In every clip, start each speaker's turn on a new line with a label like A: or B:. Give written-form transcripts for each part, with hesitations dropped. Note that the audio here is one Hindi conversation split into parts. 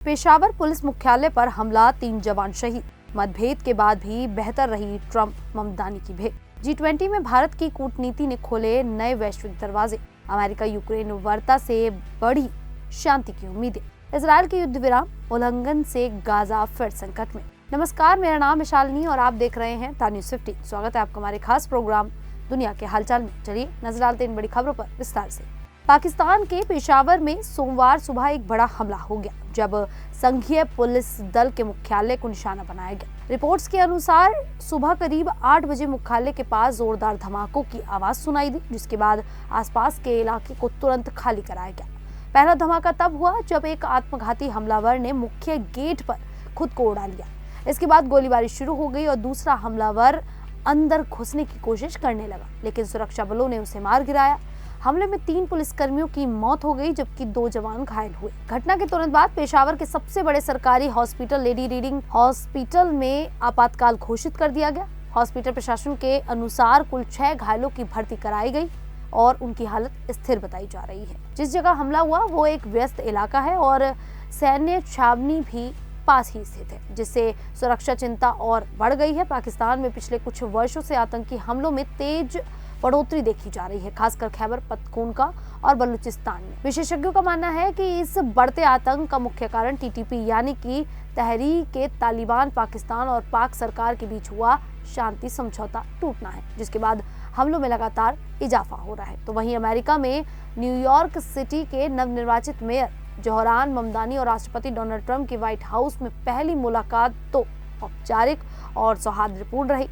A: पेशावर पुलिस मुख्यालय पर हमला, 3 जवान शहीद। मतभेद के बाद भी बेहतर रही ट्रंप ममदानी की भेंट। G20 में भारत की कूटनीति ने खोले नए वैश्विक दरवाजे। अमेरिका यूक्रेन वार्ता से बढ़ी शांति की उम्मीदें। इजरायल के युद्ध विराम उल्लंघन से गाजा फिर संकट में। नमस्कार, मेरा नाम है शालिनी और आप देख रहे हैं न्यूज़50। स्वागत है आपका हमारे खास प्रोग्राम दुनिया के हालचाल में। चलिए नजर डालते हैं इन बड़ी खबरों पर विस्तार से। पाकिस्तान के पेशावर में सोमवार सुबह एक बड़ा हमला हो गया, जब संघीय पुलिस दल के मुख्यालय को निशाना बनाया गया। रिपोर्ट्स के अनुसार सुबह करीब 8 बजे मुख्यालय के पास जोरदार धमाकों की आवाज सुनाई दी, जिसके बाद आसपास के इलाके को तुरंत खाली कराया गया। पहला धमाका तब हुआ जब एक आत्मघाती हमलावर ने मुख्य गेट पर खुद को उड़ा लिया। इसके बाद गोलीबारी शुरू हो गई और दूसरा हमलावर अंदर घुसने की कोशिश करने लगा, लेकिन सुरक्षा बलों ने उसे मार गिराया। हमले में 3 पुलिसकर्मियों की मौत हो गई, जबकि 2 जवान घायल हुए। घटना के तुरंत बाद पेशावर के सबसे बड़े सरकारी हॉस्पिटल लेडी रीडिंग हॉस्पिटल में आपातकाल घोषित कर दिया गया। हॉस्पिटल प्रशासन के अनुसार कुल 6 घायलों की भर्ती कराई गई और उनकी हालत स्थिर बताई जा रही है। जिस जगह हमला हुआ वो एक व्यस्त इलाका है और सैन्य छावनी भी पास ही स्थित है, जिससे सुरक्षा चिंता और बढ़ गई है। पाकिस्तान में पिछले कुछ वर्षों से आतंकी हमलों में तेज बढ़ोतरी देखी जा रही है, खासकर खैबर पख्तूनख्वा और बलूचिस्तान में। विशेषज्ञों का मानना है कि इस बढ़ते आतंक का मुख्य कारण TTP यानी कि तहरीक-ए-तालिबान पाकिस्तान और पाक सरकार के बीच हुआ शांति समझौता टूटना है, जिसके बाद हमलों में लगातार इजाफा हो रहा है। तो वहीं अमेरिका में न्यूयॉर्क सिटी के नवनिर्वाचित मेयर जोहरान ममदानी और राष्ट्रपति डोनाल्ड ट्रंप की व्हाइट हाउस में पहली मुलाकात तो औपचारिक और सौहार्दपूर्ण रही,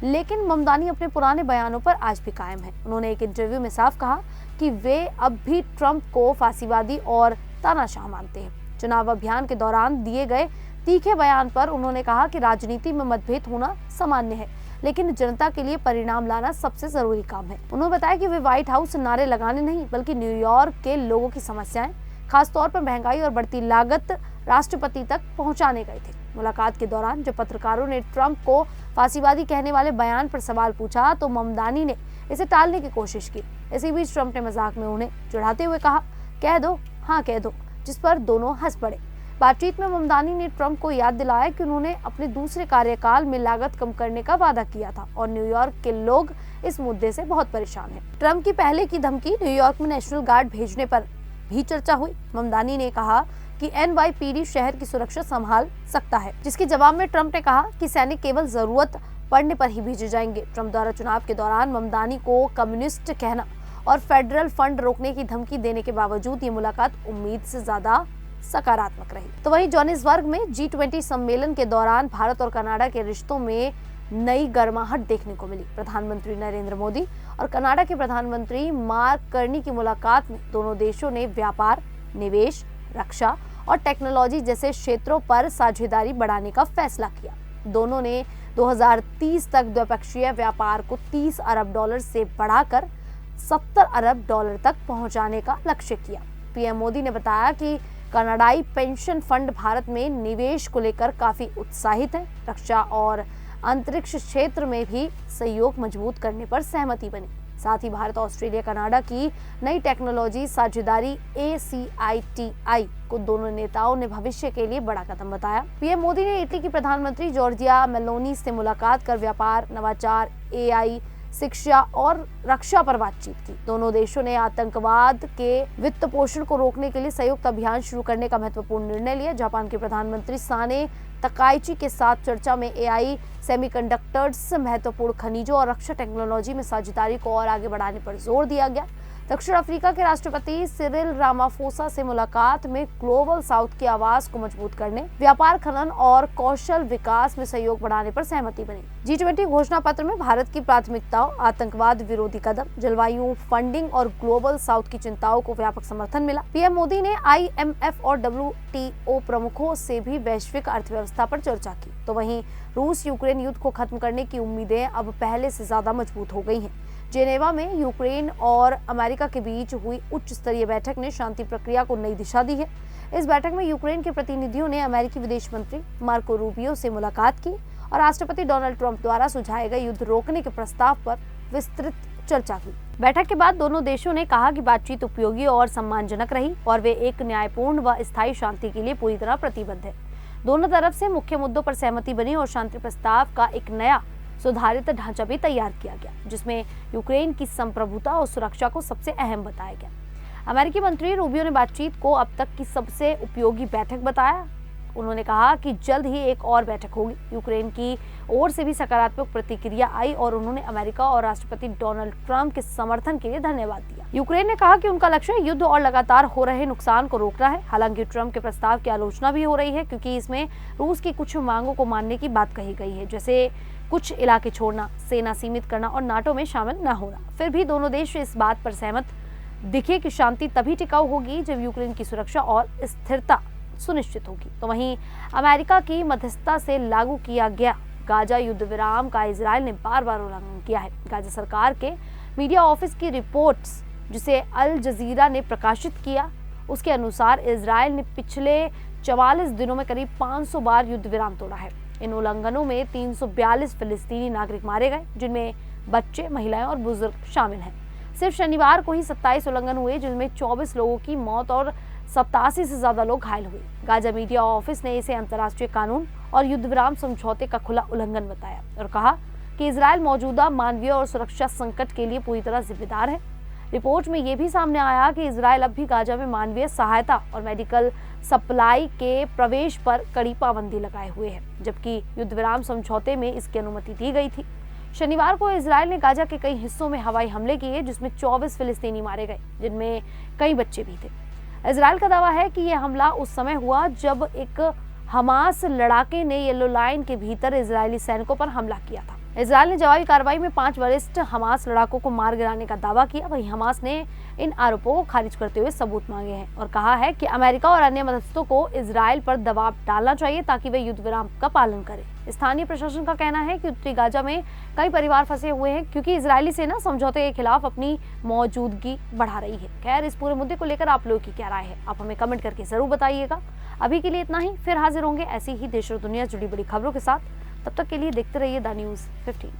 A: लेकिन ममदानी अपने पुराने बयानों पर आज भी कायम है। उन्होंने एक इंटरव्यू में साफ कहा कि वे अब भी ट्रंप को फांसीवादी और तानाशाह मानते हैं। चुनाव अभियान के दौरान दिए गए तीखे बयान पर उन्होंने कहा कि राजनीति में मतभेद होना सामान्य है, लेकिन जनता के लिए परिणाम लाना सबसे जरूरी काम है। उन्होंने बताया कि वे व्हाइट हाउस नारे लगाने नहीं, बल्कि न्यूयॉर्क के लोगों की समस्याएं, खासतौर पर महंगाई और बढ़ती लागत, राष्ट्रपति तक पहुंचाने गए थे। मुलाकात के दौरान जब पत्रकारों ने ट्रंप को फांसीवादी कहने वाले बयान पर सवाल पूछा, तो ममदानी ने इसे टालने की कोशिश की। इसी बीच ट्रंप ने मजाक में उन्हें चिढ़ाते हुए कहा, कह दो, हाँ कह दो, जिस पर दोनों हंस पड़े। बातचीत में ममदानी ने ट्रंप को याद दिलाया कि उन्होंने अपने दूसरे कार्यकाल में लागत कम करने का वादा किया था और न्यूयॉर्क के लोग इस मुद्दे से बहुत परेशान हैं। ट्रंप की पहले की धमकी न्यूयॉर्क में नेशनल गार्ड भेजने पर भी चर्चा हुई। ममदानी ने कहा कि NYPD शहर की सुरक्षा संभाल सकता है, जिसके जवाब में ट्रंप ने कहा कि सैनिक केवल जरूरत पड़ने पर ही भेजे जाएंगे। ट्रंप द्वारा चुनाव के दौरान ममदानी को कम्युनिस्ट कहना और फेडरल फंड रोकने की धमकी देने के बावजूद ये मुलाकात उम्मीद से ज्यादा सकारात्मक रही। तो वहीं जोहानिसबर्ग में G20 सम्मेलन के दौरान भारत और कनाडा के रिश्तों में नई गर्माहट देखने को मिली। प्रधानमंत्री नरेंद्र मोदी और कनाडा के प्रधानमंत्री मार्क कार्नी की मुलाकात में दोनों देशों ने व्यापार, निवेश, रक्षा और टेक्नोलॉजी जैसे क्षेत्रों पर साझेदारी बढ़ाने का फैसला किया। दोनों ने 2030 तक द्विपक्षीय व्यापार को $30 अरब से बढ़ाकर $70 अरब तक पहुंचाने का लक्ष्य किया। PM मोदी ने बताया कि कनाडाई पेंशन फंड भारत में निवेश को लेकर काफी उत्साहित है। रक्षा और अंतरिक्ष क्षेत्र में भी सहयोग मजबूत करने पर सहमति बनी। साथ ही भारत ऑस्ट्रेलिया कनाडा की नई टेक्नोलॉजी साझेदारी ACITI को दोनों नेताओं ने भविष्य के लिए बड़ा कदम बताया। PM मोदी ने इटली की प्रधानमंत्री जॉर्जिया मेलोनी से मुलाकात कर व्यापार, नवाचार, AI, शिक्षा और रक्षा पर बातचीत की। दोनों देशों ने आतंकवाद के वित्त पोषण को रोकने के लिए संयुक्त अभियान शुरू करने का महत्वपूर्ण निर्णय लिया। जापान के प्रधानमंत्री साने तकाइची के साथ चर्चा में AI, सेमीकंडक्टर्स, महत्वपूर्ण खनिजों और रक्षा टेक्नोलॉजी में साझेदारी को और आगे बढ़ाने पर जोर दिया गया। दक्षिण अफ्रीका के राष्ट्रपति सिरिल रामाफोसा से मुलाकात में ग्लोबल साउथ की आवाज को मजबूत करने, व्यापार, खनन और कौशल विकास में सहयोग बढ़ाने पर सहमति बनी। G20 घोषणा पत्र में भारत की प्राथमिकताओं, आतंकवाद विरोधी कदम, जलवायु फंडिंग और ग्लोबल साउथ की चिंताओं को व्यापक समर्थन मिला। PM मोदी ने IMF और WTO प्रमुखों से भी वैश्विक अर्थव्यवस्था पर चर्चा की। तो वहीं रूस यूक्रेन युद्ध को खत्म करने की उम्मीदें अब पहले से ज्यादा मजबूत हो गई हैं। जेनेवा में यूक्रेन और अमेरिका के बीच हुई उच्च स्तरीय बैठक ने शांति प्रक्रिया को नई दिशा दी है। इस बैठक में यूक्रेन के प्रतिनिधियों ने अमेरिकी विदेश मंत्री मार्को रूबियो से मुलाकात की और राष्ट्रपति डोनाल्ड ट्रंप द्वारा सुझाए गए युद्ध रोकने के प्रस्ताव पर विस्तृत चर्चा की। बैठक के बाद दोनों देशों ने कहा कि बातचीत उपयोगी और सम्मानजनक रही और वे एक न्यायपूर्ण व स्थायी शांति के लिए पूरी तरह प्रतिबद्ध है। दोनों तरफ से मुख्य मुद्दों पर सहमति बनी और शांति प्रस्ताव का एक नया सुधारित ढांचा भी तैयार किया गया, जिसमें यूक्रेन की संप्रभुता और सुरक्षा को सबसे अहम बताया गया। अमेरिकी मंत्री रूबियो ने बातचीत को अब तक की सबसे उपयोगी बैठक बताया। उन्होंने कहा कि जल्द ही एक और बैठक होगी। यूक्रेन की ओर से भी सकारात्मक प्रतिक्रिया आई और उन्होंने अमेरिका और राष्ट्रपति डोनाल्ड ट्रंप के समर्थन के लिए धन्यवाद दिया। यूक्रेन ने कहा कि उनका लक्ष्य युद्ध और लगातार हो रहे नुकसान को रोकना है। हालांकि ट्रंप के प्रस्ताव की आलोचना भी हो रही है, क्योंकि इसमें रूस की कुछ मांगों को मानने की बात कही गई है, जैसे कुछ इलाके छोड़ना, सेना सीमित करना और नाटो में शामिल न होना। फिर भी दोनों देश इस बात पर सहमत दिखे कि शांति तभी टिकाऊ होगी जब यूक्रेन की सुरक्षा और स्थिरता सुनिश्चित होगी। तो वहीं अमेरिका की मध्यस्थता से लागू किया गया गाजा युद्ध विराम का इजराइल ने बार बार उल्लंघन किया है। गाजा सरकार के मीडिया ऑफिस की रिपोर्ट्स, जिसे अल जजीरा ने प्रकाशित किया, उसके अनुसार इजराइल ने पिछले 44 दिनों में करीब 500 बार युद्ध विराम तोड़ा है। इन उल्लंघनों में 342 फिलिस्तीनी नागरिक मारे गए, जिनमें बच्चे, महिलाएं और बुजुर्ग शामिल हैं। सिर्फ शनिवार को ही 27 उल्लंघन हुए, जिनमें 24 लोगों की मौत और 87 से ज्यादा लोग घायल हुए। गाजा मीडिया ऑफिस ने इसे अंतर्राष्ट्रीय कानून और युद्ध विराम समझौते का खुला उल्लंघन बताया और कहा कि इजराइल मौजूदा मानवीय और सुरक्षा संकट के लिए पूरी तरह जिम्मेदार है। रिपोर्ट में यह भी सामने आया कि इजराइल अब भी गाजा में मानवीय सहायता और मेडिकल सप्लाई के प्रवेश पर कड़ी पाबंदी लगाए हुए है, जबकि युद्ध विराम समझौते में इसकी अनुमति दी गई थी। शनिवार को इजराइल ने गाजा के कई हिस्सों में हवाई हमले किए, जिसमें 24 फिलिस्तीनी मारे गए, जिनमें कई बच्चे भी थे। इजराइल का दावा है कि यह हमला उस समय हुआ जब एक हमास लड़ाके ने येलो लाइन के भीतर इजरायली सैनिकों पर हमला किया था। इजराइल ने जवाबी कार्रवाई में 5 वरिष्ठ हमास लड़ाकों को मार गिराने का दावा किया। वहीं हमास ने इन आरोपों को खारिज करते हुए सबूत मांगे हैं और कहा है कि अमेरिका और अन्य मध्यस्थों को इजराइल पर दबाव डालना चाहिए ताकि वे युद्ध विराम का पालन करें। स्थानीय प्रशासन का कहना है कि उत्तरी गाजा में कई परिवार फंसे हुए हैं, क्योंकि इजरायली सेना समझौते के खिलाफ अपनी मौजूदगी बढ़ा रही है। खैर, इस पूरे मुद्दे को लेकर आप लोगों की क्या राय है, आप हमें कमेंट करके जरूर बताइएगा। अभी के लिए इतना ही, फिर हाजिर होंगे ऐसी ही देश और दुनिया से जुड़ी बड़ी खबरों के साथ। तब तक के लिए देखते रहिए द न्यूज़ 15।